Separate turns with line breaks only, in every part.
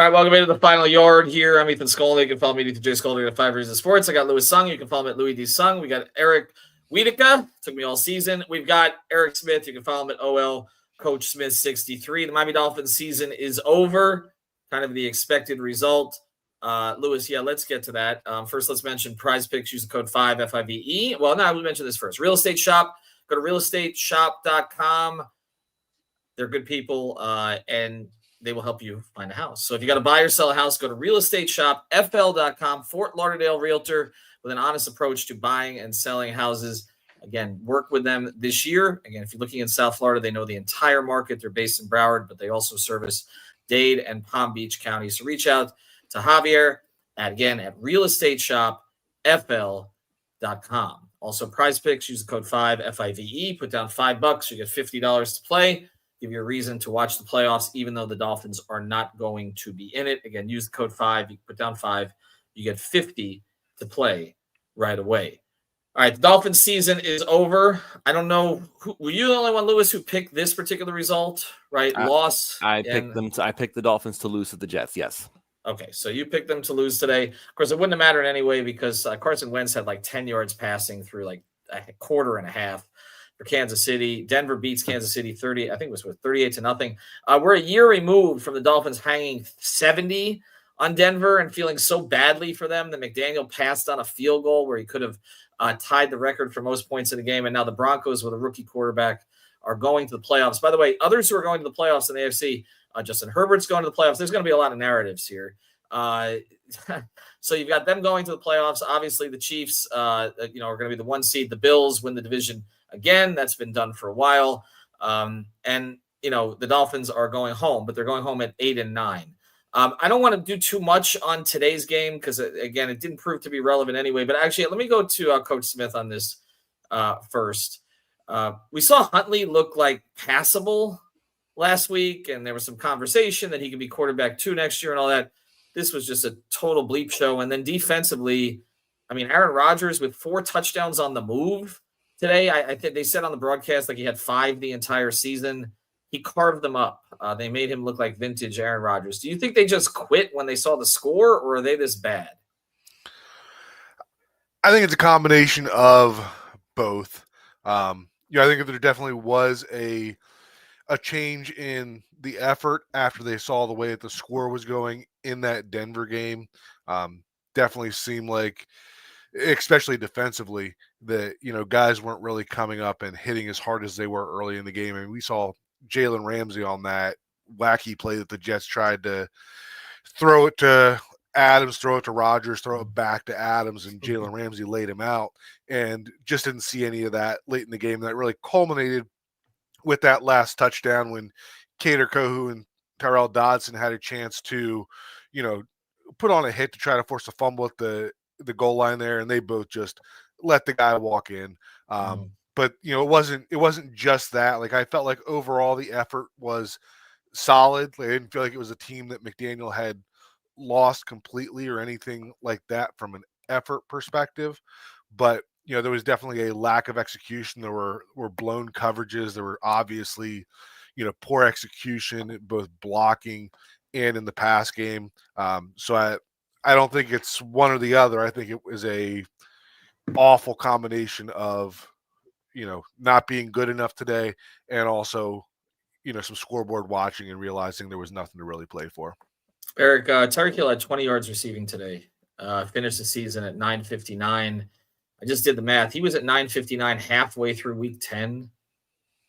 right, welcome into the Final Yard here. I'm Ethan Skolnick. You can follow me at Ethan J. Skolnick at 5 Reasons Sports. I got Louis Sung. You can follow me at Louis D. Sung. We got Eric Wiedeke. Took me all season. We've got Eric Smith. You can follow him at OL Coach Smith 63. The Miami Dolphins season is over. Kind of the expected result. Louis, let's get to that. First, let's mention Prize Picks. Use the code 5 FIVE. Well, no, we mentioned this first. Real Estate Shoppe. Go to realestateshoppe.com. They're good people, and they will help you find a house. So if you got to buy or sell a house, go to realestateshoppefl.com. Fort Lauderdale realtor with an honest approach to buying and selling houses. Again, work with them this year. Again, if you're looking in South Florida, they know the entire market. They're based in Broward, but they also service Dade and Palm Beach counties. So reach out to Javier at realestateshoppefl.com. Also, Prize Picks, use the code 5 FIVE. Put down $5. You get $50 to play. Give you a reason to watch the playoffs, even though the Dolphins are not going to be in it. Again, use the code 5. You put down 5. You get 50 to play right away. All right, the Dolphins season is over. I don't know. Were you the only one, Louis, who picked this particular result, right? Loss.
I picked the Dolphins to lose to the Jets, yes.
Okay, so you picked them to lose today. Of course, it wouldn't have mattered anyway because Carson Wentz had like 10 yards passing through like a quarter and a half. For Kansas City. Denver beats Kansas City 30. I think it was with 38-0. We're a year removed from the Dolphins hanging 70 on Denver and feeling so badly for them that McDaniel passed on a field goal where he could have tied the record for most points in the game. And now the Broncos with a rookie quarterback are going to the playoffs. By the way, others who are going to the playoffs in the AFC, Justin Herbert's going to the playoffs. There's going to be a lot of narratives here. So you've got them going to the playoffs. Obviously, the Chiefs, are going to be the 1 seed. The Bills win the division again. That's been done for a while. And the Dolphins are going home, but they're going home at 8-9. I don't want to do too much on today's game because, again, it didn't prove to be relevant anyway. But actually, let me go to Coach Smith on this first. We saw Huntley look like passable last week, and there was some conversation that he could be quarterback 2 next year and all that. This was just a total bleep show. And then defensively, Aaron Rodgers with 4 touchdowns on the move today. I think they said on the broadcast like he had 5 the entire season. He carved them up. They made him look like vintage Aaron Rodgers. Do you think they just quit when they saw the score, or are they this bad?
I think it's a combination of both. I think there definitely was a change in the effort after they saw the way that the score was going in that Denver game. Definitely seemed like, especially defensively, that guys weren't really coming up and hitting as hard as they were early in the game. We saw Jalen Ramsey on that wacky play that the Jets tried to throw it to Adams, throw it to Rodgers, throw it back to Adams, and Jalen Ramsey laid him out, and just didn't see any of that late in the game. That really culminated with that last touchdown when Kader Kohu and Tyrell Dodson had a chance to, put on a hit to try to force a fumble at the goal line there, and they both just let the guy walk in. But it wasn't just that. Like, I felt like overall the effort was solid. Like, I didn't feel like it was a team that McDaniel had lost completely or anything like that from an effort perspective. But there was definitely a lack of execution. There were blown coverages. There were obviously poor execution, both blocking and in the pass game. So I don't think it's one or the other. I think it was a awful combination of, not being good enough today and also, some scoreboard watching and realizing there was nothing to really play for.
Eric, Tyreek Hill had 20 yards receiving today. Finished the season at 959. I just did the math. He was at 959 halfway through week 10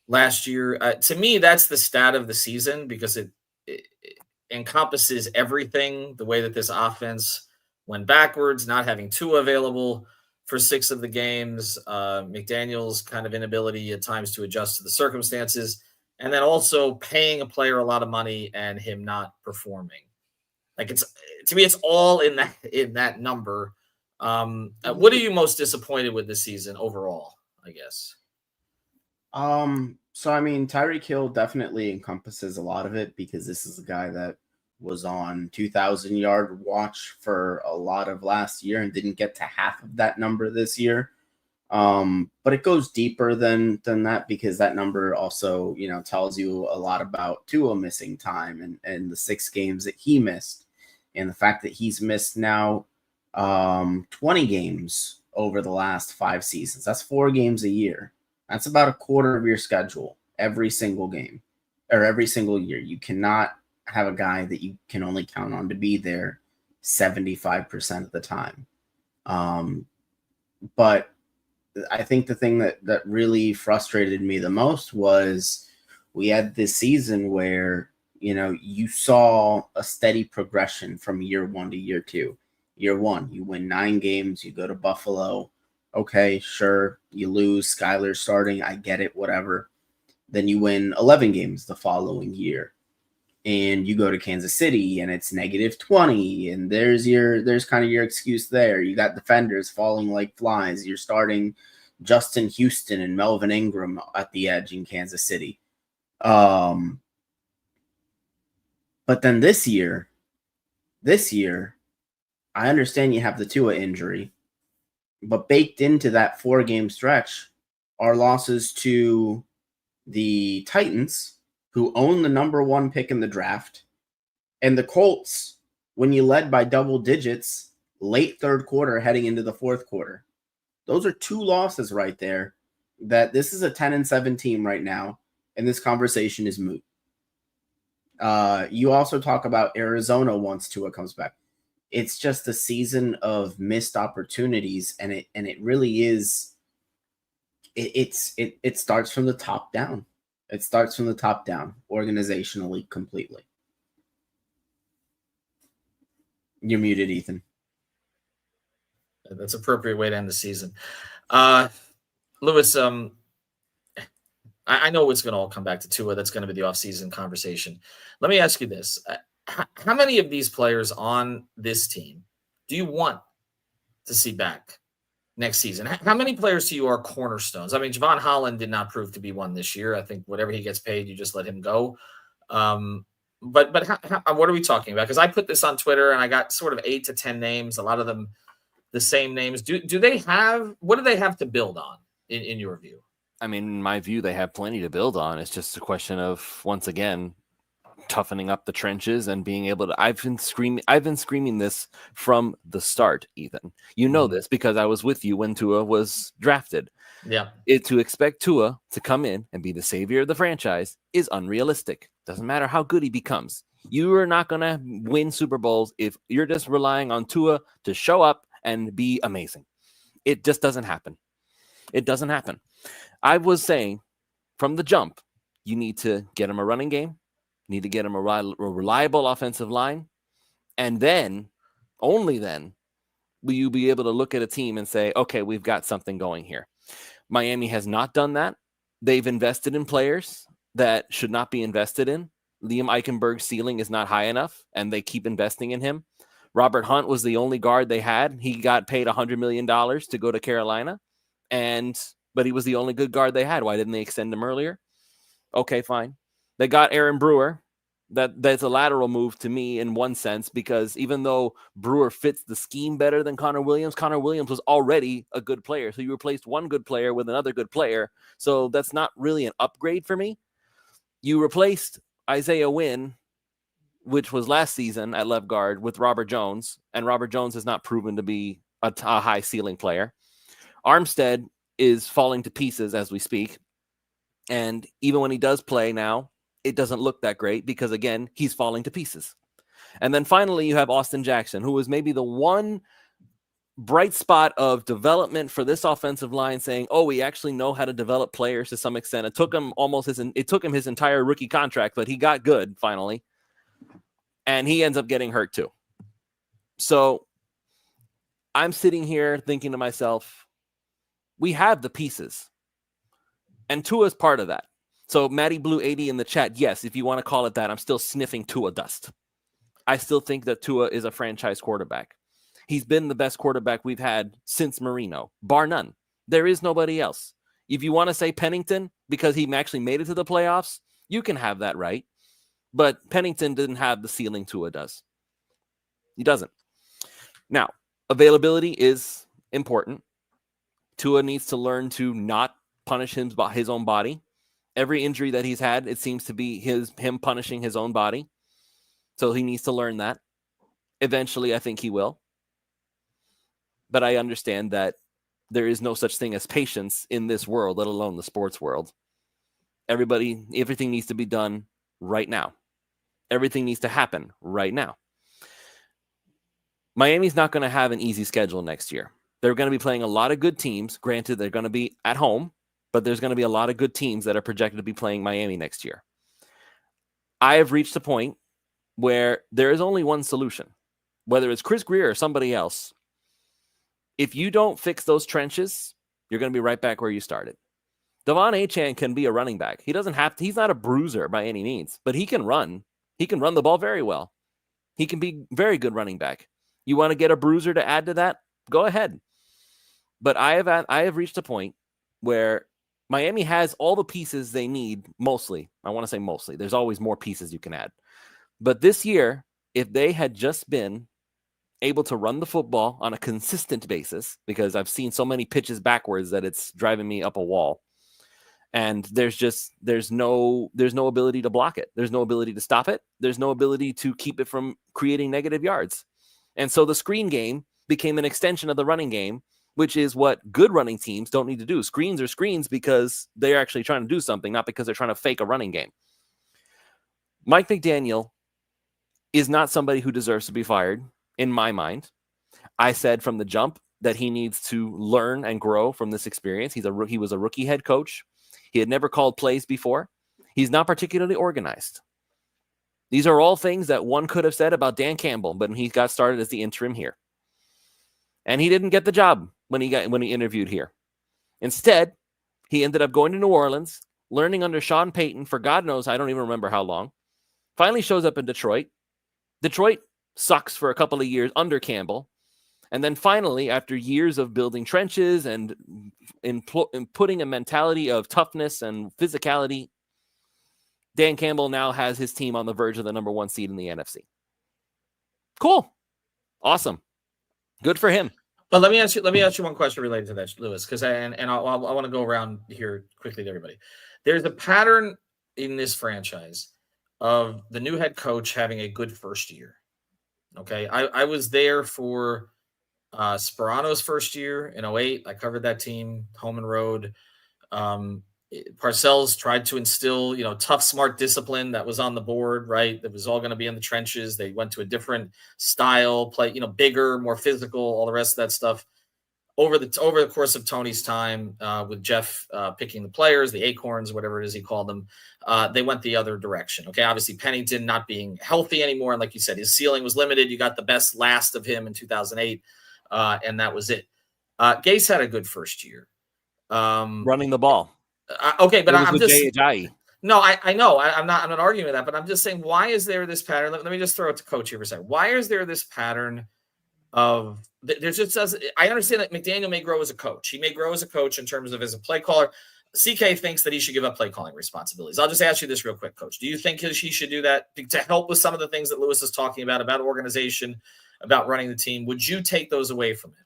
last year. To me, that's the stat of the season because it encompasses everything, the way that this offense went backwards, not having Tua available for 6 of the games, McDaniel's kind of inability at times to adjust to the circumstances, and then also paying a player a lot of money and him not performing. Like, to me, it's all in that number. What are you most disappointed with this season overall, I guess?
So Tyreek Hill definitely encompasses a lot of it because this is a guy that was on 2,000-yard watch for a lot of last year and didn't get to half of that number this year. But it goes deeper than that because that number also, tells you a lot about Tua missing time and the 6 games that he missed. And the fact that he's missed now 20 games over the last 5 seasons, that's 4 games a year. That's about a quarter of your schedule every single game or every single year. You cannot have a guy that you can only count on to be there 75% of the time. But I think the thing that really frustrated me the most was we had this season where, you saw a steady progression from year 1 to year 2. Year 1, you win 9 games, you go to Buffalo. Okay, sure, you lose, Skyler's starting, I get it, whatever. Then you win 11 games the following year. And you go to Kansas City and it's -20, and there's kind of your excuse there. You got defenders falling like flies. You're starting Justin Houston and Melvin Ingram at the edge in Kansas City. But then this year, I understand you have the Tua injury, but baked into that 4-game stretch are losses to the Titans, who own the number 1 pick in the draft, and the Colts, when you led by double digits late third quarter heading into the fourth quarter. Those are 2 losses right there. That this is a 10-7 team right now, and this conversation is moot. You also talk about Arizona once Tua comes back. It's just a season of missed opportunities, and it really is. It starts from the top down. It starts from the top down, organizationally, completely. You're muted, Ethan.
That's an appropriate way to end the season. Lewis, I know it's going to all come back to Tua. That's going to be the offseason conversation. Let me ask you this. How many of these players on this team do you want to see back next season? How many players to you are cornerstones? I mean, Javon Holland did not prove to be one this year. I think whatever he gets paid, you just let him go. But what are we talking about? Because I put this on Twitter and I got sort of 8 to 10 names, a lot of them the same names. What do they have to build on in your view?
I mean, in my view, they have plenty to build on. It's just a question of, once again, toughening up the trenches and being able to. I've been screaming this from the start, Ethan. You know this because I was with you when Tua was drafted.
Yeah.
To expect Tua to come in and be the savior of the franchise is unrealistic. Doesn't matter how good he becomes. You are not going to win Super Bowls if you're just relying on Tua to show up and be amazing. It just doesn't happen. It doesn't happen. I was saying from the jump, you need to get him a running game, need to get him a reliable offensive line, and then, only then, will you be able to look at a team and say, okay, we've got something going here. Miami has not done that. They've invested in players that should not be invested in. Liam Eichenberg's ceiling is not high enough, and they keep investing in him. Robert Hunt was the only guard they had. He got paid $100 million to go to Carolina, but he was the only good guard they had. Why didn't they extend him earlier? Okay, fine. They got Aaron Brewer. That's a lateral move to me in one sense, because even though Brewer fits the scheme better than Connor Williams was already a good player. So you replaced one good player with another good player. So that's not really an upgrade for me. You replaced Isaiah Wynn, which was last season at left guard, with Robert Jones, and Robert Jones has not proven to be a high ceiling player. Armstead is falling to pieces as we speak. And even when he does play now, it doesn't look that great because, again, he's falling to pieces. And then finally, you have Austin Jackson, who was maybe the one bright spot of development for this offensive line, saying, oh, we actually know how to develop players to some extent. It took him his entire rookie contract, but he got good finally. And he ends up getting hurt too. So I'm sitting here thinking to myself, we have the pieces. And Tua is part of that. So Matty Blue 80 in the chat, yes, if you want to call it that, I'm still sniffing Tua dust. I still think that Tua is a franchise quarterback. He's been the best quarterback we've had since Marino, bar none. There is nobody else. If you want to say Pennington, because he actually made it to the playoffs, you can have that right. But Pennington didn't have the ceiling Tua does. He doesn't. Now, availability is important. Tua needs to learn to not punish his own body. Every injury that he's had, it seems to be him punishing his own body. So he needs to learn that. Eventually, I think he will. But I understand that there is no such thing as patience in this world, let alone the sports world. Everything needs to be done right now. Everything needs to happen right now. Miami's not going to have an easy schedule next year. They're going to be playing a lot of good teams. Granted, they're going to be at home, but there's going to be a lot of good teams that are projected to be playing Miami next year. I have reached a point where there is only one solution, whether it's Chris Grier or somebody else. If you don't fix those trenches, you're going to be right back where you started. Devon Achane can be a running back. He's not a bruiser by any means, but he can run. He can run the ball very well. He can be very good running back. You want to get a bruiser to add to that? Go ahead. But I have reached a point where Miami has all the pieces they need, mostly. I want to say mostly. There's always more pieces you can add. But this year, if they had just been able to run the football on a consistent basis, because I've seen so many pitches backwards that it's driving me up a wall. And there's no ability to block it. There's no ability to stop it. There's no ability to keep it from creating negative yards. And so the screen game became an extension of the running game, which is what good running teams don't need to do. Screens are screens because they're actually trying to do something, not because they're trying to fake a running game. Mike McDaniel is not somebody who deserves to be fired, in my mind. I said from the jump that he needs to learn and grow from this experience. He was a rookie head coach. He had never called plays before. He's not particularly organized. These are all things that one could have said about Dan Campbell, but he got started as the interim here. And he didn't get the job when he interviewed here. Instead, he ended up going to New Orleans, learning under Sean Payton for God knows, I don't even remember how long. Finally shows up in Detroit. Detroit sucks for a couple of years under Campbell. And then finally, after years of building trenches and in putting a mentality of toughness and physicality, Dan Campbell now has his team on the verge of the number 1 seed in the NFC. Cool. Awesome. Good for him.
But let me ask you one question related to that, Lewis, because I want to go around here quickly to everybody. There's a pattern in this franchise of the new head coach having a good first year. Okay. I was there for Sperano's first year in 2008. I covered that team home and road. Parcells tried to instill, tough, smart discipline that was on the board, right? That was all going to be in the trenches. They went to a different style, play, bigger, more physical, all the rest of that stuff. Over the course of Tony's time with Jeff picking the players, the acorns, whatever it is he called them, they went the other direction. Okay, obviously Pennington not being healthy anymore, and like you said, his ceiling was limited. You got the best last of him in 2008, and that was it. Gase had a good first year,
running the ball.
Okay, but I'm just
Ajayi.
No, I know. I'm not arguing with that, but I'm just saying, why is there this pattern? Let me just throw it to Coach here for a second. Why is there this pattern of there's just I understand that McDaniel may grow as a coach. He may grow as a coach in terms of as a play caller. CK thinks that he should give up play calling responsibilities. I'll just ask you this real quick, Coach. Do you think he should do that to help with some of the things that Lewis is talking about organization, about running the team? Would you take those away from him?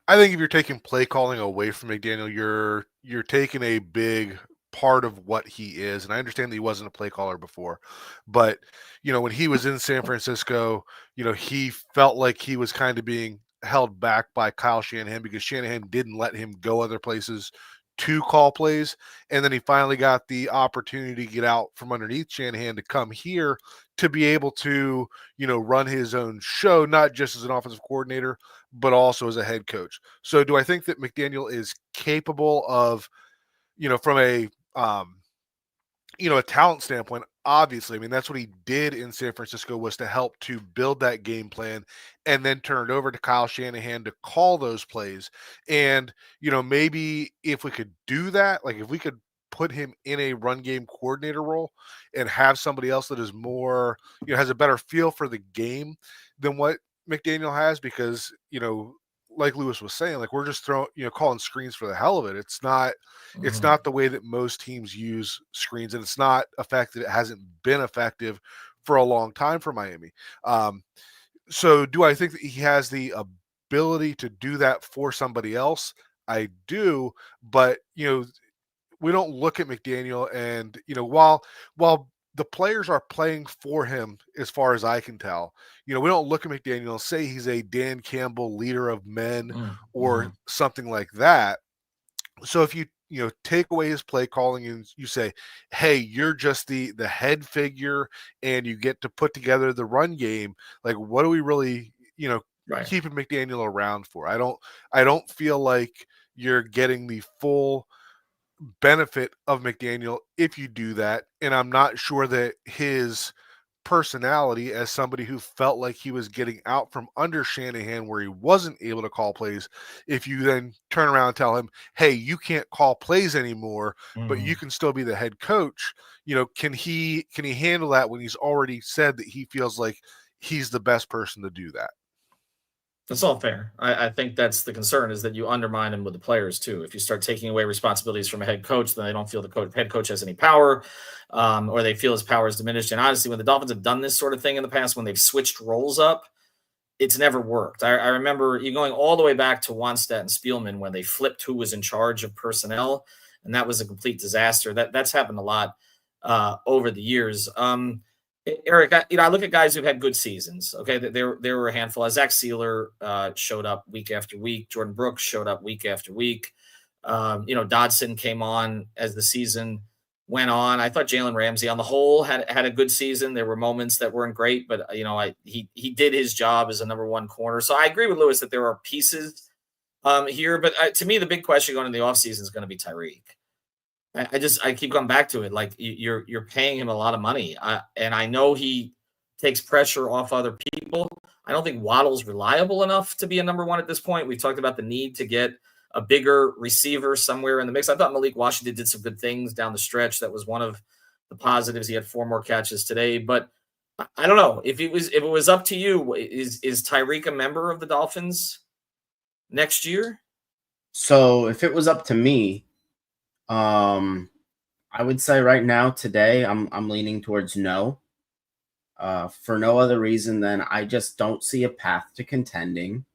I think if you're taking play calling away from McDaniel, you're taking a big part of what he is. And I understand that he wasn't a play caller before, but when he was in San Francisco, he felt like he was kind of being held back by Kyle Shanahan because Shanahan didn't let him go other places to call plays. And then he finally got the opportunity to get out from underneath Shanahan to come here to be able to, run his own show, not just as an offensive coordinator, but also as a head coach. So do I think that McDaniel is capable of, from a talent standpoint? Obviously, I mean, that's what he did in San Francisco, was to help to build that game plan and then turn it over to Kyle Shanahan to call those plays. And, maybe if we could do that, like if we could put him in a run game coordinator role and have somebody else that is more, has a better feel for the game than what McDaniel has, because, like Lewis was saying, like we're just calling screens for the hell of it. It's not the way that most teams use screens, and it's not effective. It hasn't been effective for a long time for Miami. So do I think that he has the ability to do that for somebody else? I do, but we don't look at McDaniel and while the players are playing for him as far as I can tell. We don't look at McDaniel and say he's a Dan Campbell leader of men or something like that. So if you take away his play calling and you say, hey, you're just the head figure and you get to put together the run game, like what are we really, keeping McDaniel around for? I don't feel like you're getting the full benefit of McDaniel if you do that. And I'm not sure that his personality as somebody who felt like he was getting out from under Shanahan where he wasn't able to call plays, if you then turn around and tell him, hey, you can't call plays anymore, but you can still be the head coach, can he handle that when he's already said that he feels like he's the best person to do that?
That's all fair. I think that's the concern, is that you undermine him with the players too. If you start taking away responsibilities from a head coach, then they don't feel the head coach has any power, or they feel his power is diminished. And honestly, when the Dolphins have done this sort of thing in the past, when they've switched roles up, it's never worked. I remember you going all the way back to Wannstedt and Spielman when they flipped who was in charge of personnel, and that was a complete disaster. That's happened a lot over the years. Eric, I look at guys who've had good seasons. Okay, there were a handful. Zach Sealer showed up week after week. Jordan Brooks showed up week after week. Dodson came on as the season went on. I thought Jalen Ramsey on the whole had a good season. There were moments that weren't great, but he did his job as a number one corner. So I agree with Lewis that there are pieces here, but to me, the big question going into the offseason is going to be Tyreek. I keep going back to it. Like you're paying him a lot of money. And I know he takes pressure off other people. I don't think Waddle's reliable enough to be a number one at this point. We've talked about the need to get a bigger receiver somewhere in the mix. I thought Malik Washington did some good things down the stretch. That was one of the positives. He had 4 more catches today, but I don't know if it was up to you, is Tyreek a member of the Dolphins next year?
So if it was up to me, I would say right now, today, I'm leaning towards no. For no other reason than I just don't see a path to contending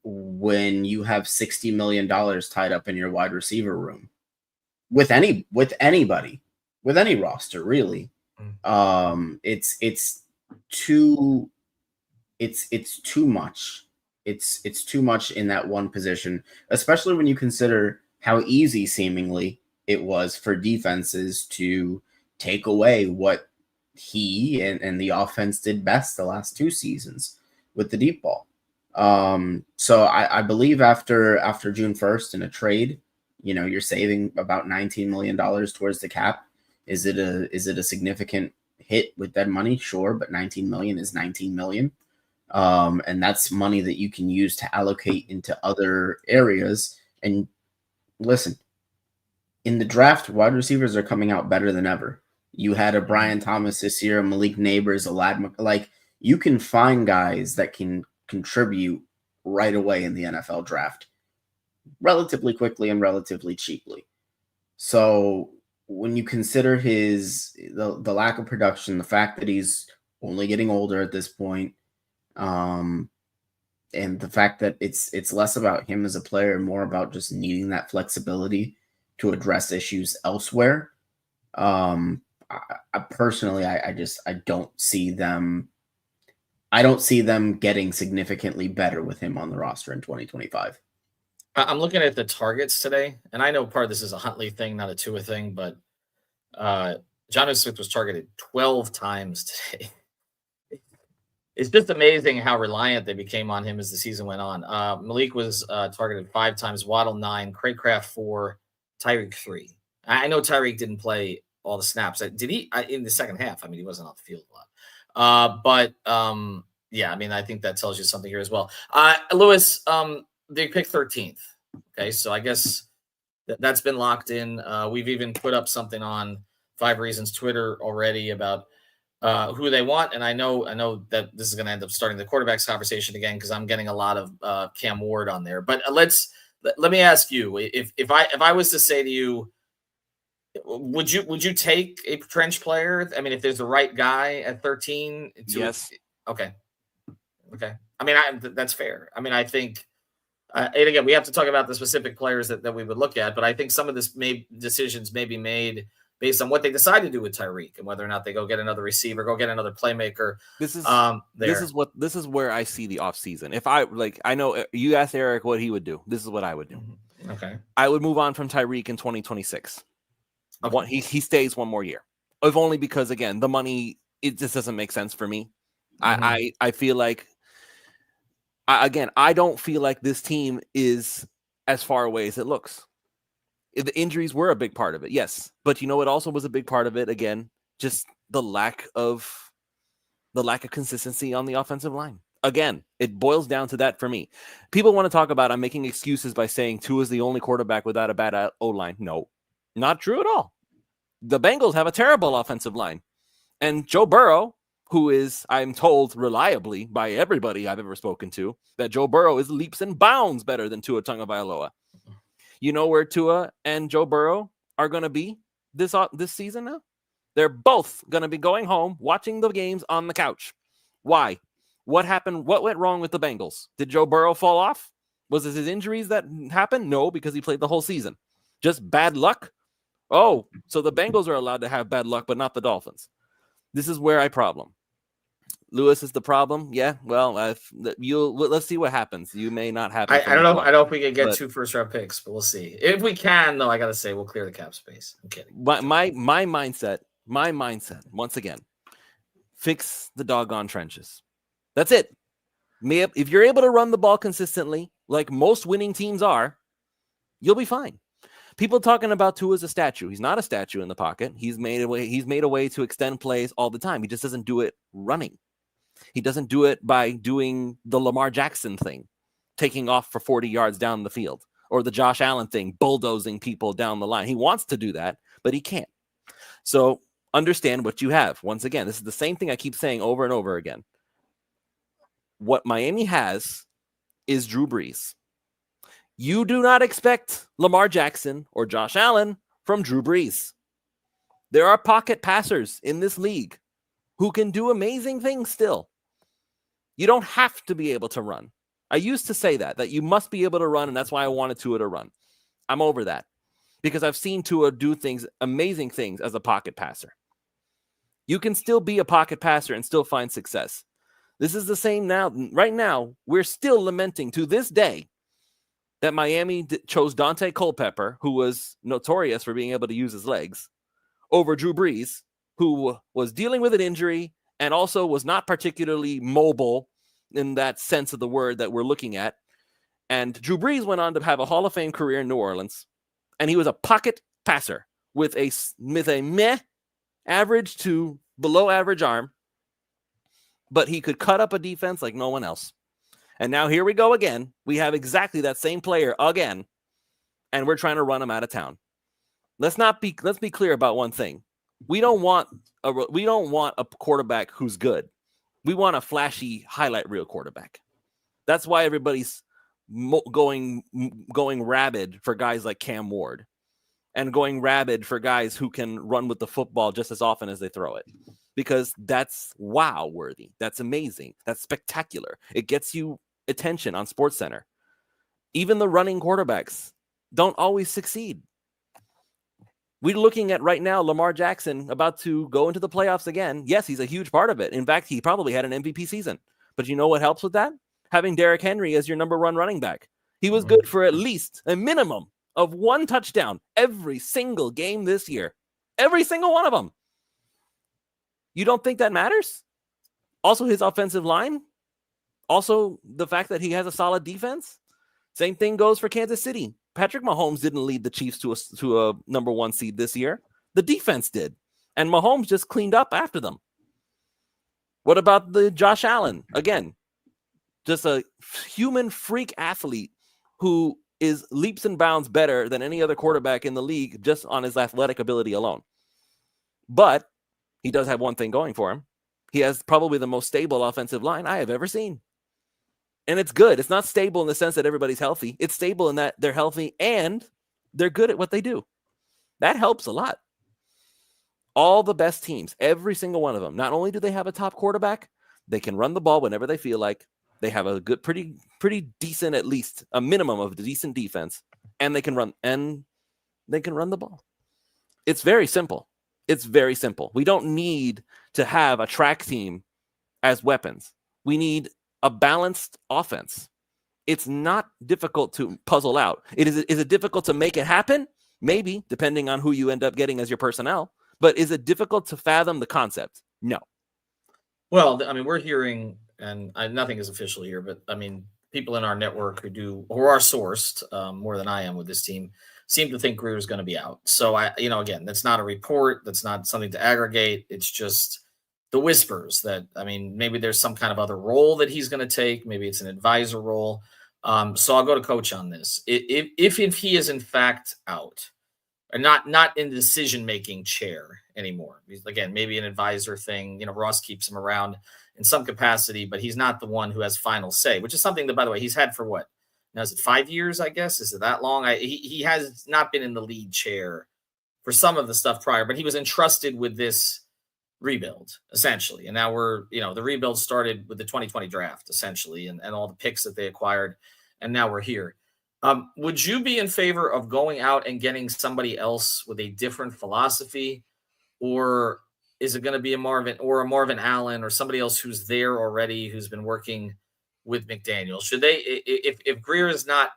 when you have $60 million tied up in your wide receiver room with anybody, with any roster, really. It's too much. It's too much in that one position, especially when you consider how easy seemingly it was for defenses to take away what he and the offense did best the last 2 seasons with the deep ball. So I believe after June 1st in a trade, you're saving about $19 million towards the cap. Is it a significant hit with that money? Sure, but 19 million is 19 million. And that's money that you can use to allocate into other areas. And listen, in the draft, wide receivers are coming out better than ever. You had a Brian Thomas this year, a Malik Neighbors, a Lad. Like, you can find guys that can contribute right away in the NFL draft relatively quickly and relatively cheaply. So when you consider the lack of production, the fact that he's only getting older at this point, and the fact that it's less about him as a player and more about just needing that flexibility to address issues elsewhere. I personally don't see them getting significantly better with him on the roster in 2025.
I'm looking at the targets today, and I know part of this is a Huntley thing, not a Tua thing, but Jonnu Smith was targeted 12 times today. It's just amazing how reliant they became on him as the season went on. Malik was targeted 5 times, Waddle 9, Craycraft 4, Tyreek 3. I know Tyreek didn't play all the snaps. Did he in the second half? I mean, he wasn't on the field a lot. Yeah, I mean, I think that tells you something here as well. Lewis, they picked 13th. Okay, so I guess that's been locked in. We've even put up something on 5 Reasons Twitter already about who they want, and I know that this is going to end up starting the quarterbacks conversation again because I'm getting a lot of Cam Ward on there. But let me ask you, if I was to say to you, would you take a trench player? I mean, if there's the right guy at 13,
yes.
Okay. I mean, that's fair. I mean, I think, and again, we have to talk about the specific players that we would look at, but I think some of this decisions may be made based on what they decide to do with Tyreek and whether or not they go get another receiver, go get another playmaker.
This is
there.
this is where I see the offseason. If I know you asked Eric what he would do. This is what I would do.
Okay. I
would move on from Tyreek in 2026.
Okay.
He stays one more year. If only because, again, the money, it just doesn't make sense for me. I feel like, I don't feel like this team is as far away as it looks. The injuries were a big part of it, yes. But you know what also was a big part of it, again, just the lack of consistency on the offensive line. Again, it boils down to that for me. People want to talk about I'm making excuses by saying Tua is the only quarterback without a bad O-line. No, not true at all. The Bengals have a terrible offensive line. And Joe Burrow, who is, I'm told reliably by everybody I've ever spoken to, that Joe Burrow is leaps and bounds better than Tua Tagovailoa. You know where Tua and Joe Burrow are going to be this season now? They're both going to be going home, watching the games on the couch. Why? What happened? What went wrong with the Bengals? Did Joe Burrow fall off? Was it his injuries that happened? No, because he played the whole season. Just bad luck? Oh, so the Bengals are allowed to have bad luck, but not the Dolphins. This is where I problem. Lewis is the problem. Yeah, well, let's see what happens. You may not have.
I don't know. I don't know if we can get 2 first-round picks, but we'll see. If we can, though, I gotta say we'll clear the cap space. I'm kidding.
My mindset. Once again, fix the doggone trenches. That's it. If you're able to run the ball consistently, like most winning teams are, you'll be fine. People talking about Tua as a statue. He's not a statue in the pocket. He's made a way to extend plays all the time. He just doesn't do it running. He doesn't do it by doing the Lamar Jackson thing, taking off for 40 yards down the field, or the Josh Allen thing, bulldozing people down the line. He wants to do that, but he can't. So understand what you have. Once again, this is the same thing I keep saying over and over again. What Miami has is Drew Brees. You do not expect Lamar Jackson or Josh Allen from Drew Brees. There are pocket passers in this league who can do amazing things still. You don't have to be able to run. I used to say that you must be able to run, and that's why I wanted Tua to run. I'm over that because I've seen Tua do amazing things as a pocket passer. You can still be a pocket passer and still find success. This is the same now. Right now, we're still lamenting to this day that Miami chose Dante Culpepper, who was notorious for being able to use his legs, over Drew Brees, who was dealing with an injury and also was not particularly mobile in that sense of the word that we're looking at. And Drew Brees went on to have a Hall of Fame career in New Orleans, and he was a pocket passer with a meh average to below average arm, but he could cut up a defense like no one else. And now here we go again. We have exactly that same player again, and we're trying to run him out of town. Let's be clear about one thing. We don't want a quarterback who's good. We want a flashy highlight reel quarterback. That's why everybody's going rabid for guys like Cam Ward and going rabid for guys who can run with the football just as often as they throw it. Because that's wow worthy. That's amazing. That's spectacular. It gets you attention on SportsCenter. Even the running quarterbacks don't always succeed. We're looking at right now Lamar Jackson about to go into the playoffs again. Yes, he's a huge part of it. In fact, he probably had an MVP season. But you know what helps with that? Having Derrick Henry as your number one running back. He was good for at least a minimum of 1 touchdown every single game this year. Every single one of them. You don't think that matters? Also, his offensive line. Also, the fact that he has a solid defense. Same thing goes for Kansas City. Patrick Mahomes didn't lead the Chiefs to a number 1 seed this year. The defense did. And Mahomes just cleaned up after them. What about the Josh Allen? Again, just a human freak athlete who is leaps and bounds better than any other quarterback in the league just on his athletic ability alone. But he does have one thing going for him. He has probably the most stable offensive line I have ever seen. And it's good. It's not stable in the sense that everybody's healthy. It's stable in that they're healthy and they're good at what they do. That helps a lot. All the best teams, every single one of them, not only do they have a top quarterback, they can run the ball whenever they feel like. They have a good, pretty decent, at least a minimum of decent defense, and they can run the ball. It's very simple. It's very simple. We don't need to have a track team as weapons. We need a balanced offense. It's not difficult to puzzle out. Is it difficult to make it happen? Maybe, depending on who you end up getting as your personnel. But is it difficult to fathom the concept? No.
Well, I mean, we're hearing, and nothing is official here, but I mean, people in our network who are sourced more than I am with this team seem to think Greer's going to be out. So again, that's not a report. That's not something to aggregate. It's just the whispers that, I mean, maybe there's some kind of other role that he's going to take. Maybe it's an advisor role. So I'll go to Coach on this. If he is in fact out, or not in the decision-making chair anymore. Again, maybe an advisor thing. Ross keeps him around in some capacity, but he's not the one who has final say, which is something that, by the way, he's had for what? Now, is it 5 years, I guess? Is it that long? He has not been in the lead chair for some of the stuff prior, but he was entrusted with this rebuild, essentially. And now the rebuild started with the 2020 draft, essentially, and all the picks that they acquired, and now we're here. Would you be in favor of going out and getting somebody else with a different philosophy, or is it going to be a Marvin Allen or somebody else who's there already, who's been working with McDaniel? Should they, if Grier is not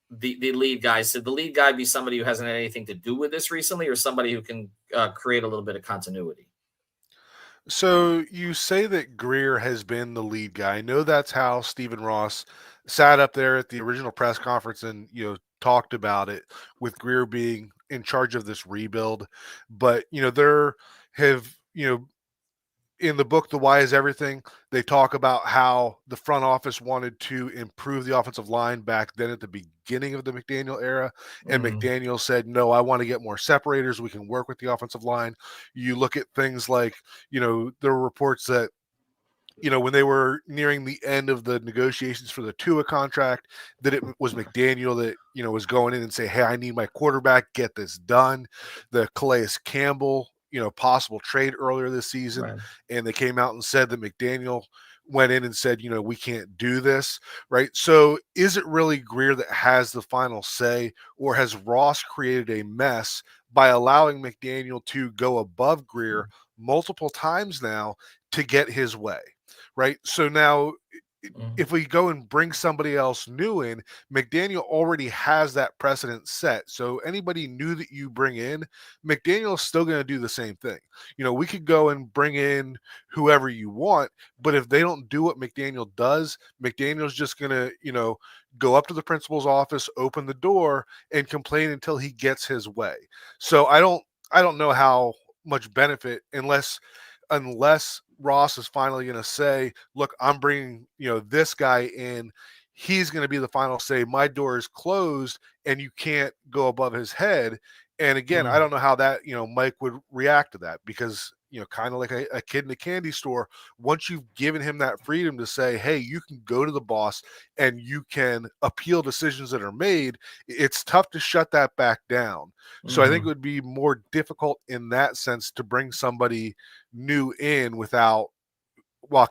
the lead guy, should the lead guy be somebody who hasn't had anything to do with this recently, or somebody who can create a little bit of continuity?
So you say that Grier has been the lead guy. I know that's how Stephen Ross sat up there at the original press conference and, talked about it, with Grier being in charge of this rebuild. But, there have, in the book, The Why is Everything, they talk about how the front office wanted to improve the offensive line back then at the beginning of the McDaniel era. And McDaniel said, no, I want to get more separators. We can work with the offensive line. You look at things like, there were reports that, when they were nearing the end of the negotiations for the Tua contract, that it was McDaniel that, was going in and say, hey, I need my quarterback, get this done. The Calais Campbell, possible trade earlier this season.
Right.
And they came out and said that McDaniel went in and said, we can't do this, right? So is it really Grier that has the final say, or has Ross created a mess by allowing McDaniel to go above Grier multiple times now to get his way, right? So now if we go and bring somebody else new in, McDaniel already has that precedent set. So anybody new that you bring in, McDaniel is still going to do the same thing. We could go and bring in whoever you want, but if they don't do what McDaniel does, McDaniel's just going to, go up to the principal's office, open the door, and complain until he gets his way. So I don't know how much benefit, unless Ross is finally going to say, look, I'm bringing, this guy in. He's going to be the final say. My door is closed and you can't go above his head. And again, I don't know how that, Mike would react to that, because, kind of like a kid in a candy store, once you've given him that freedom to say, hey, you can go to the boss and you can appeal decisions that are made, it's tough to shut that back down. So I think it would be more difficult in that sense to bring somebody new in while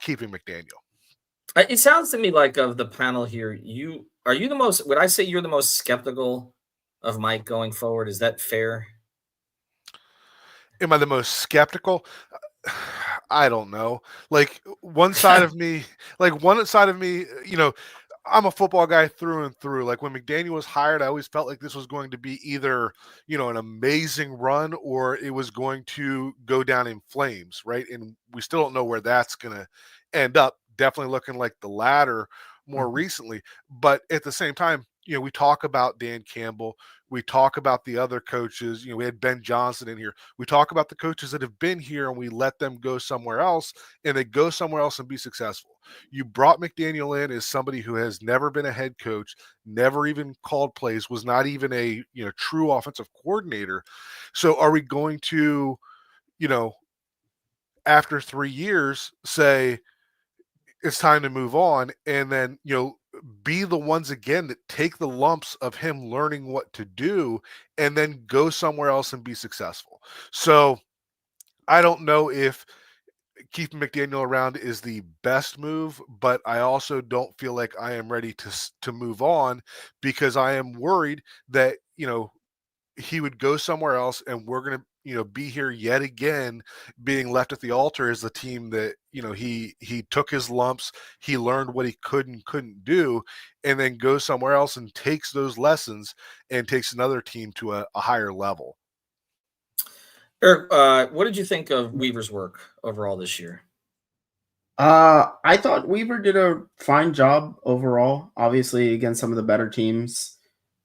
keeping McDaniel.
It sounds to me like, of the panel here, would I say you're the most skeptical of Mike going forward? Is that fair?
Am I the most skeptical? I don't know. Like one side of me, I'm a football guy through and through. Like when McDaniel was hired, I always felt like this was going to be either, an amazing run, or it was going to go down in flames, right? And we still don't know where that's going to end up. Definitely looking like the latter more recently. But at the same time, we talk about Dan Campbell. We talk about the other coaches. We had Ben Johnson in here. We talk about the coaches that have been here and we let them go somewhere else, and they go somewhere else and be successful. You brought McDaniel in as somebody who has never been a head coach, never even called plays, was not even a, true offensive coordinator. So are we going to, after 3 years say it's time to move on, and then, be the ones again that take the lumps of him learning what to do and then go somewhere else and be successful? So I don't know if keeping McDaniel around is the best move, but I also don't feel like I am ready to move on, because I am worried that, he would go somewhere else and we're going to be here yet again, being left at the altar as the team that, he took his lumps, he learned what he could and couldn't do, and then goes somewhere else and takes those lessons and takes another team to a higher level.
Eric, what did you think of Weaver's work overall this year?
I thought Weaver did a fine job overall. Obviously, against some of the better teams,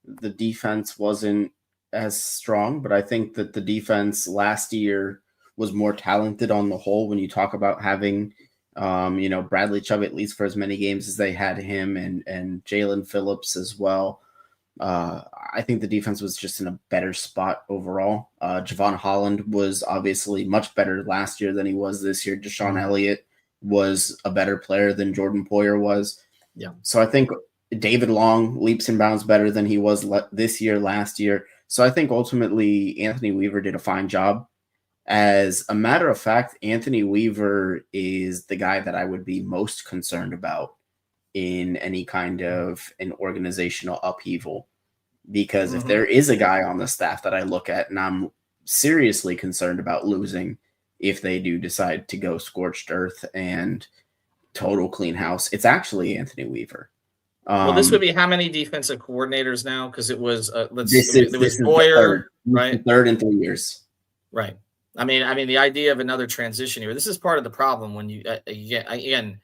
the defense wasn't as strong, but I think that the defense last year was more talented on the whole. When you talk about having, Bradley Chubb at least for as many games as they had him, and Jalen Phillips as well. I think the defense was just in a better spot overall. Javon Holland was obviously much better last year than he was this year. Deshaun Elliott was a better player than Jordan Poyer was.
Yeah.
So I think David Long leaps and bounds better than he was this year, last year. So I think ultimately Anthony Weaver did a fine job. As a matter of fact, Anthony Weaver is the guy that I would be most concerned about in any kind of an organizational upheaval. Because if there is a guy on the staff that I look at and I'm seriously concerned about losing if they do decide to go scorched earth and total clean house, it's actually Anthony Weaver.
Well, this would be how many defensive coordinators now? Because it was
this is
Boyer, right?
Third in 3 years,
right? I mean, the idea of another transition here. This is part of the problem when you again.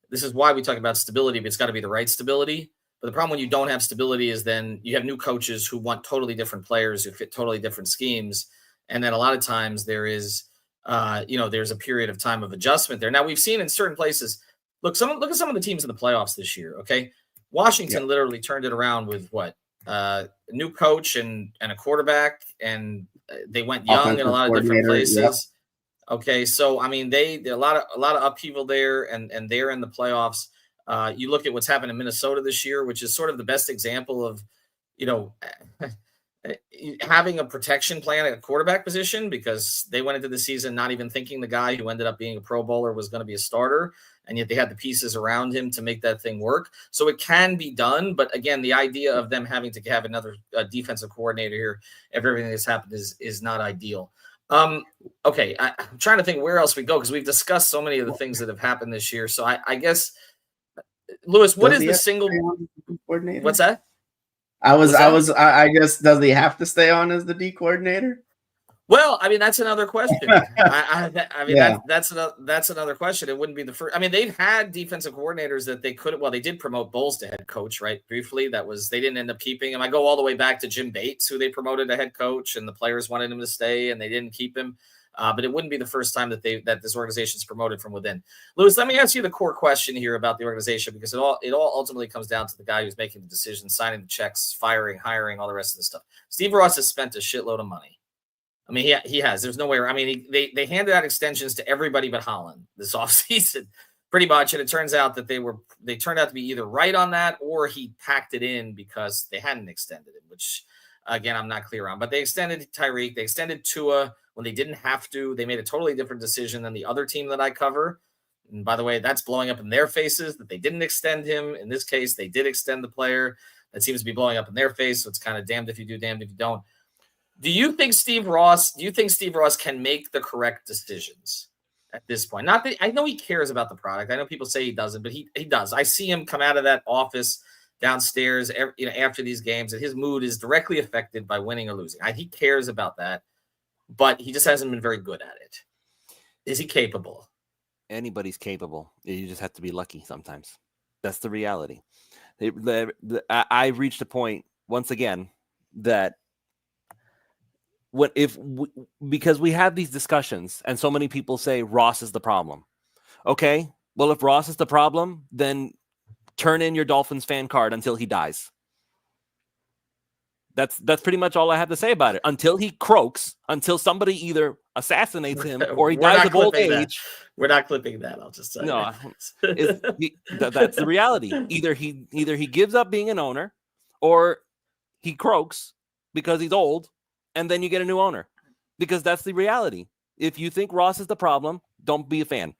This is why we talk about stability, but it's got to be the right stability. But the problem when you don't have stability is then you have new coaches who want totally different players who fit totally different schemes, and then a lot of times there is, there's a period of time of adjustment there. Now we've seen in certain places. Look at some of the teams in the playoffs this year. Okay. Washington literally turned it around with what? A new coach and a quarterback, and they went young in a lot of different places. Yep. Okay, so I mean, they a lot of upheaval there, and they're in the playoffs. You look at what's happened in Minnesota this year, which is sort of the best example of, having a protection plan at a quarterback position, because they went into the season not even thinking the guy who ended up being a Pro Bowler was going to be a starter. And yet they had the pieces around him to make that thing work. So it can be done. But again, the idea of them having to have another defensive coordinator here after everything that's happened is not ideal. Okay, I'm trying to think where else we go, because we've discussed so many of the things that have happened this year. So I guess, Lewis, what is the single coordinator? What's that?
I guess, does he have to stay on as the D coordinator?
Well, I mean, that's another question. That's another question. It wouldn't be the first. I mean, they've had defensive coordinators that they could. Well, they did promote Bowles to head coach, right? Briefly, they didn't end up keeping him. I go all the way back to Jim Bates, who they promoted to head coach, and the players wanted him to stay, and they didn't keep him. But it wouldn't be the first time that this organization's promoted from within. Lewis, let me ask you the core question here about the organization, because it all ultimately comes down to the guy who's making the decisions, signing the checks, firing, hiring, all the rest of the stuff. Steve Ross has spent a shitload of money. I mean, he has. There's no way. I mean, they handed out extensions to everybody but Holland this offseason, pretty much. And it turns out that they turned out to be either right on that, or he packed it in because they hadn't extended it, which, again, I'm not clear on. But they extended Tyreek. They extended Tua when they didn't have to. They made a totally different decision than the other team that I cover. And by the way, that's blowing up in their faces that they didn't extend him. In this case, they did extend the player. That seems to be blowing up in their face. So it's kind of damned if you do, damned if you don't. Do you think Steve Ross can make the correct decisions at this point? Not that I know he cares about the product. I know people say he doesn't, but he does. I see him come out of that office downstairs after these games, and his mood is directly affected by winning or losing. He cares about that, but he just hasn't been very good at it. Is he capable?
Anybody's capable. You just have to be lucky sometimes. That's the reality. I've reached a point once again that because we have these discussions and so many people say Ross is the problem. Okay, well, if Ross is the problem, then turn in your Dolphins fan card until he dies. That's pretty much all I have to say about it. Until he croaks, until somebody either assassinates him or he dies of old age.
We're not clipping that. I'll just say
no. That's the reality. Either he gives up being an owner, or he croaks because he's old, and then you get a new owner, because that's the reality. If you think Ross is the problem, don't be a fan.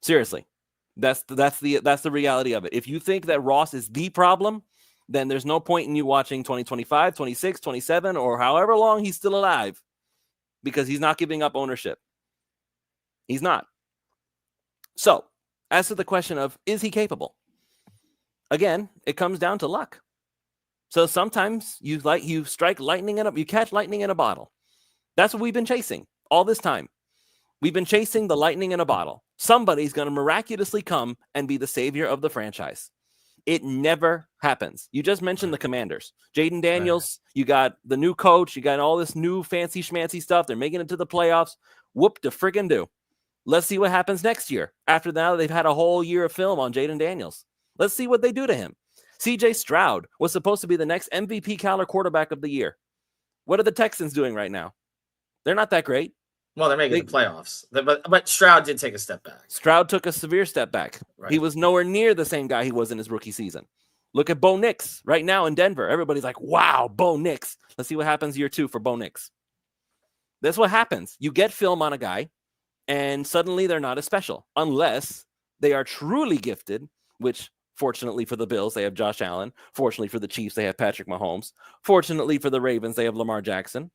Seriously, that's the reality of it. If you think that Ross is the problem, then there's no point in you watching 2025, 26, 27, or however long he's still alive, because he's not giving up ownership. He's not. So, as to the question of, is he capable? Again, it comes down to luck. So sometimes you strike lightning in you catch lightning in a bottle. That's what we've been chasing all this time. We've been chasing the lightning in a bottle. Somebody's going to miraculously come and be the savior of the franchise. It never happens. You just mentioned the Commanders. Jaden Daniels, you got the new coach, you got all this new fancy schmancy stuff. They're making it to the playoffs. Whoop de friggin' do. Let's see what happens next year. After now, they've had a whole year of film on Jaden Daniels. Let's see what they do to him. CJ Stroud was supposed to be the next MVP caliber quarterback of the year. What are the Texans doing right now? They're not that great.
Well, they're making the playoffs. But Stroud did take a step back.
Stroud took a severe step back. Right. He was nowhere near the same guy he was in his rookie season. Look at Bo Nix right now in Denver. Everybody's like, wow, Bo Nix. Let's see what happens year 2 for Bo Nix. That's what happens. You get film on a guy, and suddenly they're not as special unless they are truly gifted, which fortunately for the Bills, they have Josh Allen. Fortunately for the Chiefs, they have Patrick Mahomes. Fortunately for the Ravens, they have Lamar Jackson.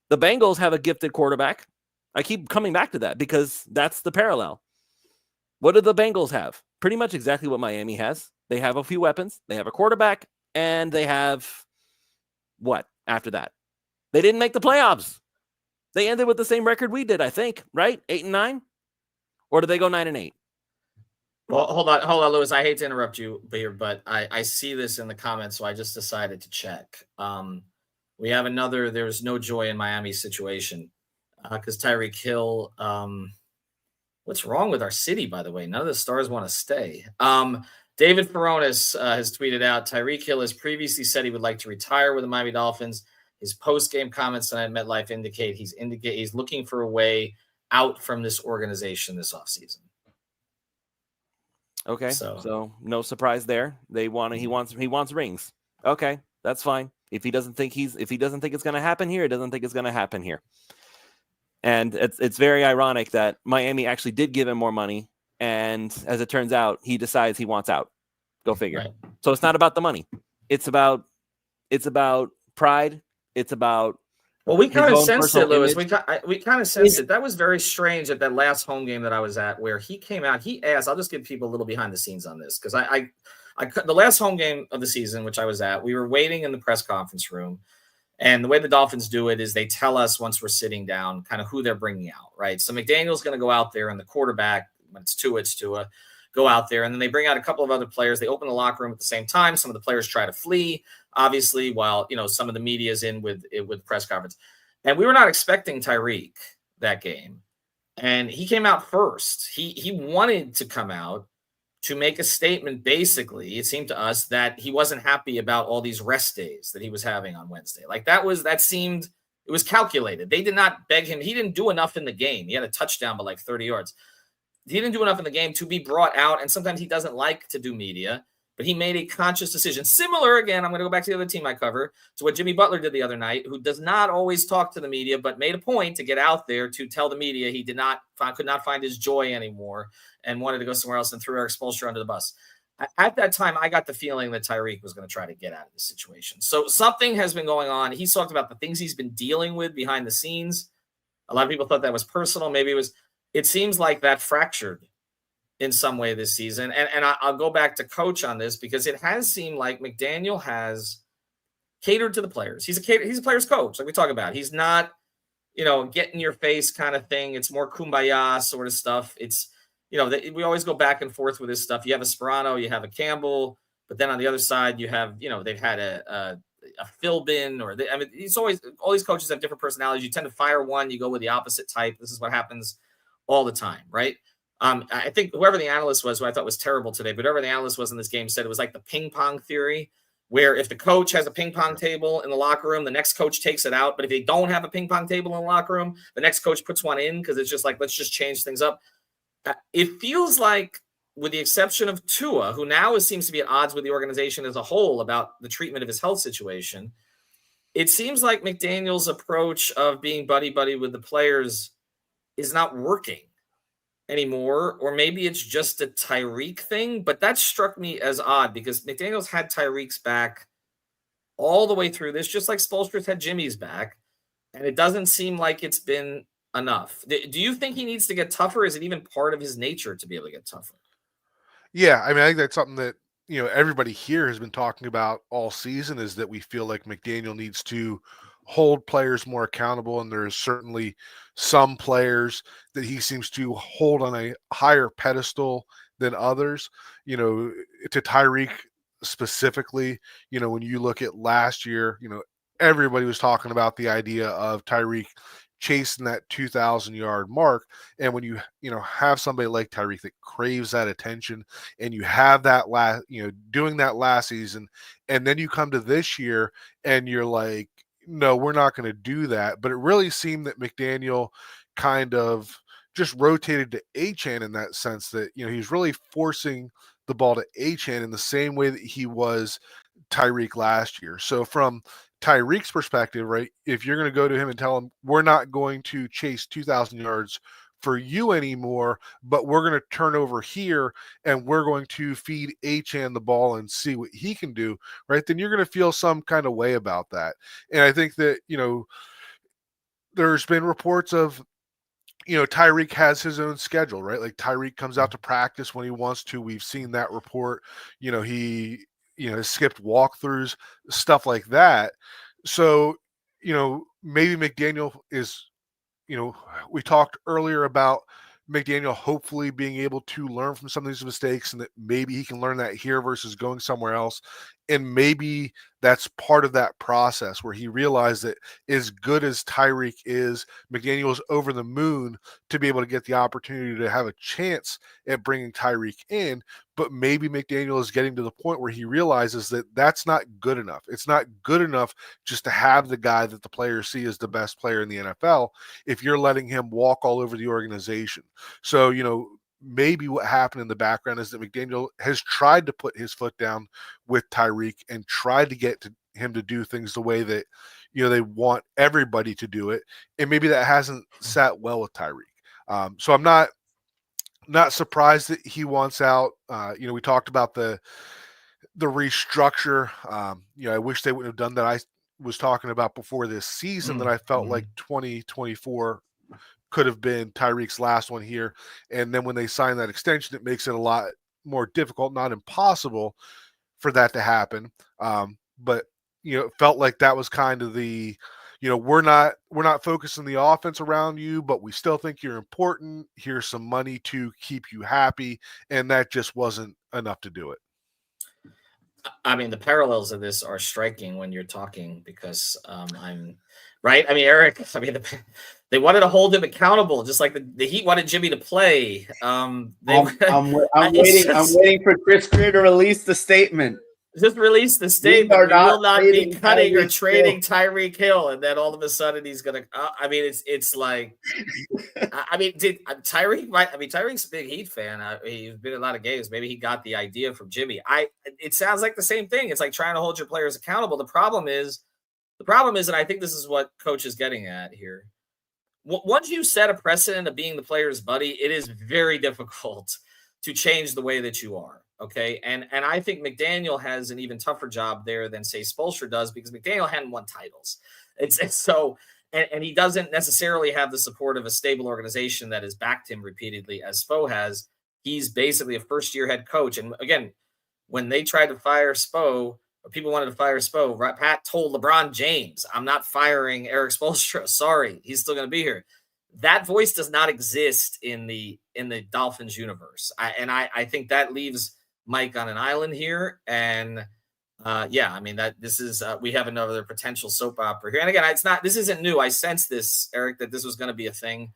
The Bengals have a gifted quarterback. I keep coming back to that because that's the parallel. What do the Bengals have? Pretty much exactly what Miami has. They have a few weapons. They have a quarterback, and they have what after that? They didn't make the playoffs. They ended with the same record we did, I think, right? 8-9? Or did they go 9-8?
Well, hold on, Lewis. I hate to interrupt you here, but I see this in the comments, so I just decided to check. We have another, there's no joy in Miami's situation because Tyreek Hill, what's wrong with our city, by the way? None of the stars want to stay. David Feronis has tweeted out, Tyreek Hill has previously said he would like to retire with the Miami Dolphins. His post-game comments tonight at MetLife indicate he's looking for a way out from this organization this offseason.
Okay, so no surprise there. He wants rings. Okay, that's fine. If he doesn't think it's going to happen here, he doesn't think it's going to happen here. And it's very ironic that Miami actually did give him more money, and as it turns out, he decides he wants out. Go figure. Right. So it's not about the money. It's about pride. It's about
we kind of sensed it, Lewis. We kind of sensed it. That was very strange at that last home game that I was at, where he came out. He asked. I'll just give people a little behind the scenes on this because I the last home game of the season, which I was at, we were waiting in the press conference room. And the way the Dolphins do it is they tell us once we're sitting down kind of who they're bringing out, right? So McDaniel's going to go out there and the quarterback, when it's Tua, go out there. And then they bring out a couple of other players. They open the locker room at the same time. Some of the players try to flee, obviously, while, some of the media is in with press conference. And we were not expecting Tyreek that game. And he came out first. He wanted to come out to make a statement, basically, it seemed to us, that he wasn't happy about all these rest days that he was having on Wednesday. Like it was calculated. They did not beg him. He didn't do enough in the game. He had a touchdown by like 30 yards. He didn't do enough in the game to be brought out. And sometimes he doesn't like to do media, but he made a conscious decision. Similar, again, I'm going to go back to the other team I cover, to what Jimmy Butler did the other night, who does not always talk to the media, but made a point to get out there to tell the media he could not find his joy anymore and wanted to go somewhere else and threw Eric Spoelstra under the bus. At that time, I got the feeling that Tyreek was going to try to get out of the situation. So something has been going on. He's talked about the things he's been dealing with behind the scenes. A lot of people thought that was personal. Maybe it seems like that fractured in some way this season. And I'll go back to coach on this because it has seemed like McDaniel has catered to the players. He's a player's coach, like we talk about. He's not, get in your face kind of thing. It's more kumbaya sort of stuff. It's, we always go back and forth with this stuff. You have a Sperano, you have a Campbell, but then on the other side, you have, they've had a Philbin it's always, all these coaches have different personalities. You tend to fire one, you go with the opposite type. This is what happens all the time, right? I think whoever the analyst was, who I thought was terrible today, but whoever the analyst was in this game said it was like the ping pong theory, where if the coach has a ping pong table in the locker room, the next coach takes it out. But if they don't have a ping pong table in the locker room, the next coach puts one in because it's just like, let's just change things up. It feels like, with the exception of Tua, who now seems to be at odds with the organization as a whole about the treatment of his health situation, it seems like McDaniel's approach of being buddy-buddy with the players is not working anymore, or maybe it's just a Tyreek thing, but that struck me as odd because McDaniel's had Tyreek's back all the way through this, just like Spoelstra's had Jimmy's back. And it doesn't seem like it's been enough. Do you think he needs to get tougher? Is it even part of his nature to be able to get tougher?
Yeah, I mean, I think that's something that, everybody here has been talking about all season, is that we feel like McDaniel needs to hold players more accountable. And there's certainly some players that he seems to hold on a higher pedestal than others. To Tyreek specifically, when you look at last year, everybody was talking about the idea of Tyreek chasing that 2,000-yard mark. And when you have somebody like Tyreek that craves that attention, and you have that doing that last season, and then you come to this year and you're like, no, we're not going to do that. But it really seemed that McDaniel kind of just rotated to Achane in that sense, that, he's really forcing the ball to Achane in the same way that he was Tyreek last year. So from Tyreek's perspective, right, if you're going to go to him and tell him, we're not going to chase 2,000 yards for you anymore, but we're going to turn over here and we're going to feed Achane the ball and see what he can do, right, then you're going to feel some kind of way about that. And I think that, there's been reports of, Tyreek has his own schedule, right? Like Tyreek comes out to practice when he wants to. We've seen that report. He skipped walkthroughs, stuff like that. So, maybe McDaniel is, we talked earlier about McDaniel hopefully being able to learn from some of these mistakes, and that maybe he can learn that here versus going somewhere else. And maybe that's part of that process where he realized that as good as Tyreek is, McDaniel is over the moon to be able to get the opportunity to have a chance at bringing Tyreek in. But maybe McDaniel is getting to the point where he realizes that that's not good enough. It's not good enough just to have the guy that the players see as the best player in the NFL if you're letting him walk all over the organization. So, maybe what happened in the background is that McDaniel has tried to put his foot down with Tyreek and tried to get him to do things the way that, they want everybody to do it. And maybe that hasn't sat well with Tyreek. So I'm not surprised that he wants out. We talked about the restructure. I wish they wouldn't have done that. I was talking about before this season that I felt like 2024 could have been Tyreek's last one here. And then when they sign that extension, it makes it a lot more difficult, not impossible, for that to happen. But it felt like that was kind of the, we're not focusing the offense around you, but we still think you're important. Here's some money to keep you happy. And that just wasn't enough to do it.
I mean, the parallels of this are striking when you're talking, because I'm right. I mean, Eric, they wanted to hold him accountable, just like the Heat wanted Jimmy to play.
I'm waiting for Chris Greer to release the statement.
Just release the statement. We will not be cutting or trading Tyreek Hill, and then all of a sudden he's gonna. It's like, Tyreek? Tyreek's a big Heat fan. He's been in a lot of games. Maybe he got the idea from Jimmy. It sounds like the same thing. It's like trying to hold your players accountable. The problem is, and I think this is what Coach is getting at here. Once you set a precedent of being the player's buddy, it is very difficult to change the way that you are. Okay. And I think McDaniel has an even tougher job there than, say, Spoelstra does, because McDaniel hadn't won titles. It's so, and he doesn't necessarily have the support of a stable organization that has backed him repeatedly as Spo has. He's basically a first-year head coach. And again, when they tried to fire Spo, or people wanted to fire Spo, Pat told LeBron James, I'm not firing Eric Spoelstra. Sorry, he's still going to be here. That voice does not exist in the Dolphins universe. I think that leaves Mike on an island here. And this is, we have another potential soap opera here. And again, this isn't new. I sensed this, Eric, that this was going to be a thing.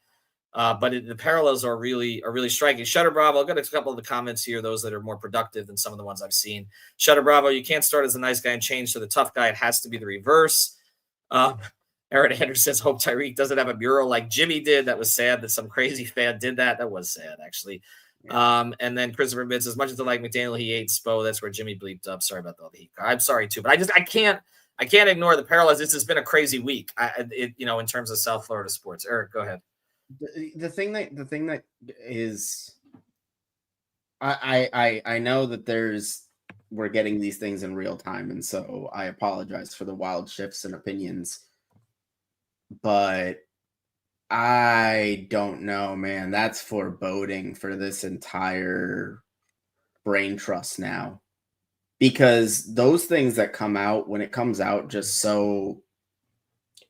But the parallels are really striking. Shutter Bravo, I'll get a couple of the comments here, those that are more productive than some of the ones I've seen. Shutter Bravo, you can't start as a nice guy and change to the tough guy. It has to be the reverse. Aaron Anderson says, hope Tyreek doesn't have a mural like Jimmy did. That was sad that some crazy fan did that. That was sad, actually. Yeah. And then Christopher Mitz, as much as I like McDaniel, he ate Spo. That's where Jimmy bleeped up. Sorry about the Heat. I'm sorry too, but I can't ignore the parallels. This has been a crazy week. In terms of South Florida sports. Eric, go ahead.
The thing that is, I know that we're getting these things in real time, and so I apologize for the wild shifts in opinions. but I don't know, man. That's foreboding for this entire brain trust now. Because those things that come out, when it comes out,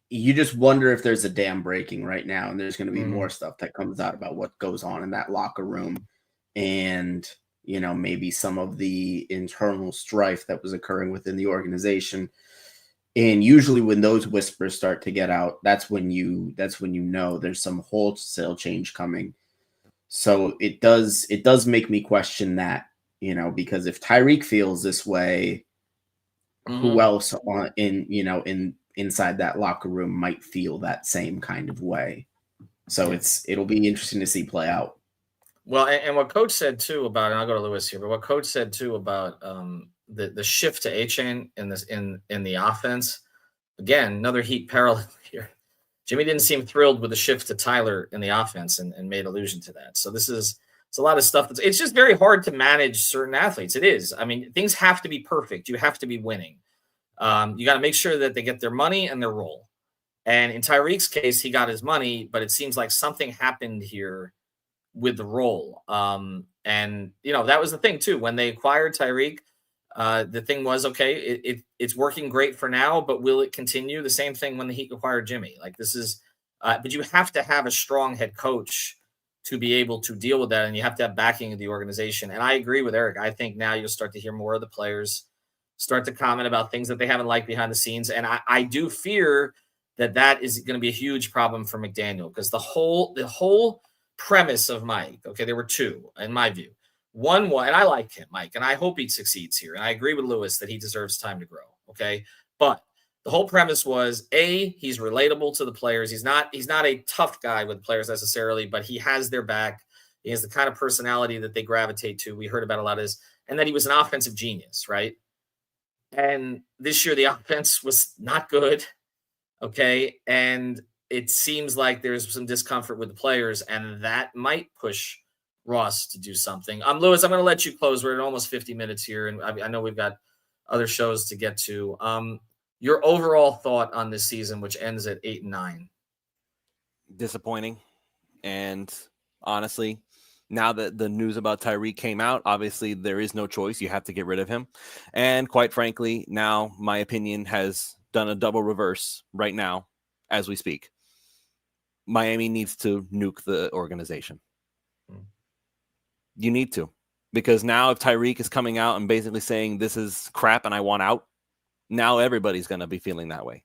you just wonder if there's a dam breaking right now, and there's going to be more stuff that comes out about what goes on in that locker room, and maybe some of the internal strife that was occurring within the organization. And usually when those whispers start to get out, that's when you know there's some wholesale change coming. So it does make me question that, because if Tyreek feels this way, who else inside that locker room might feel that same kind of way? So it'll be interesting to see play out.
Well, and what Coach said too about, and I'll go to Lewis here, but what Coach said too about the shift to A-Chain in the offense. Again, another Heat parallel here. Jimmy didn't seem thrilled with the shift to Tyler in the offense and made allusion to that. So it's a lot of stuff. It's just very hard to manage certain athletes. It is. I mean, things have to be perfect. You have to be winning. You got to make sure that they get their money and their role. And in Tyreek's case, he got his money, but it seems like something happened here with the role. And that was the thing too. When they acquired Tyreek, the thing was, okay, it's working great for now, but will it continue? The same thing when the Heat acquired Jimmy. Like this is, but you have to have a strong head coach to be able to deal with that, and you have to have backing of the organization. And I agree with Eric. I think now you'll start to hear more of the players start to comment about things that they haven't liked behind the scenes. And I do fear that is going to be a huge problem for McDaniel, because the whole premise of Mike, okay, there were two in my view. One, and I like him, Mike, and I hope he succeeds here. And I agree with Lewis that he deserves time to grow. Okay. But the whole premise was he's relatable to the players. He's not a tough guy with players necessarily, but he has their back. He has the kind of personality that they gravitate to. We heard about a lot of this, and that he was an offensive genius, right? And this year the offense was not good. Okay. And it seems like there's some discomfort with the players, and that might push Ross to do something. Lewis, I'm going to let you close. We're at almost 50 minutes here, and I know we've got other shows to get to. Your overall thought on this season, which ends at 8-9.
Disappointing. And honestly, now that the news about Tyreek came out, obviously there is no choice. You have to get rid of him. And quite frankly, now my opinion has done a double reverse right now as we speak. Miami needs to nuke the organization. You need to, because now if Tyreek is coming out and basically saying this is crap and I want out, now everybody's going to be feeling that way.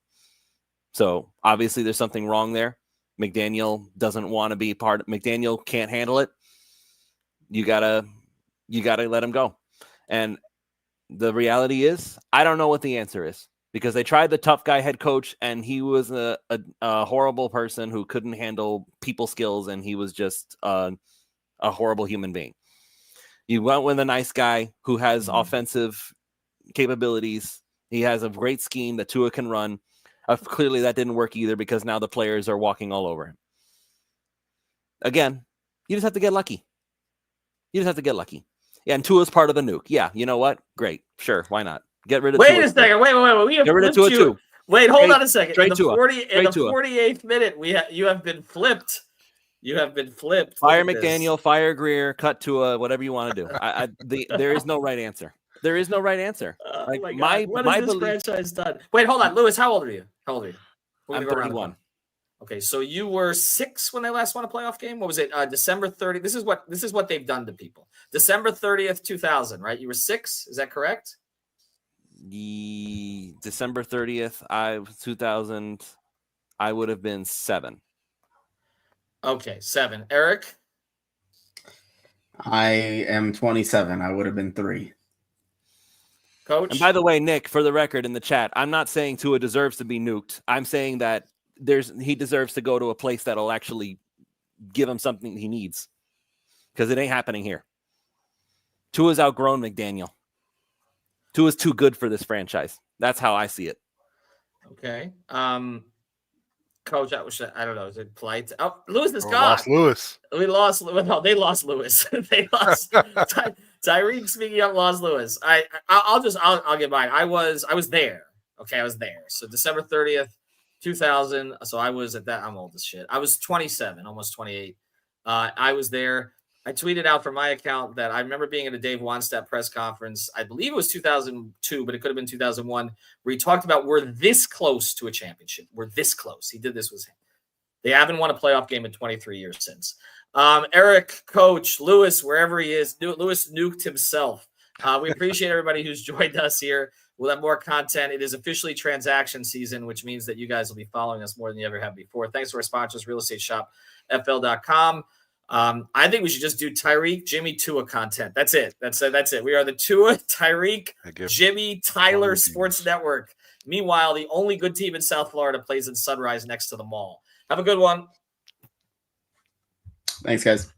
So obviously there's something wrong there. McDaniel doesn't want to be McDaniel can't handle it. You gotta let him go. And the reality is, I don't know what the answer is, because they tried the tough guy head coach, and he was a horrible person who couldn't handle people skills, and he was just a horrible human being. You went with a nice guy who has offensive capabilities. He has a great scheme that Tua can run. Clearly that didn't work either, because now the players are walking all over him. Again, you just have to get lucky. Yeah, and Tua's part of the nuke. Yeah, you know what? Great. Sure, why not? Get rid of Tua.
Wait a second. Wait. We have
get rid of Tua too.
Wait, hold on a second. In the
48th
minute, you have been flipped.
Fire McDaniel, fire Greer, cut Tua, whatever you want to do. There is no right answer. There is no right answer.
Like what has this franchise done? Wait, hold on, Lewis. How old are you?
I'm 31.
Okay, so you were 6 when they last won a playoff game. What was it? December 30th. This is what they've done to people. December 30th, 2000. Right? You were 6. Is that correct?
The December 30th, 2000. I would have been 7.
Okay, 7. Eric?
I am 27. I would have been 3.
Coach?
And by the way, Nick, for the record in the chat, I'm not saying Tua deserves to be nuked. I'm saying that he deserves to go to a place that'll actually give him something he needs, because it ain't happening here. Tua's outgrown McDaniel. Tua's too good for this franchise. That's how I see it.
Okay. Coach, I don't know. Is it polite? Oh, Lewis is gone.
Lost Lewis.
We lost. No, they lost Lewis. They lost. Tyreek, speaking up, lost Lewis. I'll get mine. I was there. Okay, I was there. So December 30th, 2000. So I was at that. I'm old as shit. I was 27, almost 28. I was there. I tweeted out from my account that I remember being at a Dave Wannstedt press conference. I believe it was 2002, but it could have been 2001, where he talked about we're this close to a championship. We're this close. He did this with him. They haven't won a playoff game in 23 years since. Eric, Coach, Lewis, wherever he is, Lewis nuked himself. We appreciate everybody who's joined us here. We'll have more content. It is officially transaction season, which means that you guys will be following us more than you ever have before. Thanks to our sponsors, Real Estate Shoppe, FL.com. I think we should just do Tyreek, Jimmy, Tua content. That's it. That's it. We are the Tua, Tyreek, Jimmy, Tyler Sports Network. Meanwhile, the only good team in South Florida plays in Sunrise next to the mall. Have a good one.
Thanks, guys.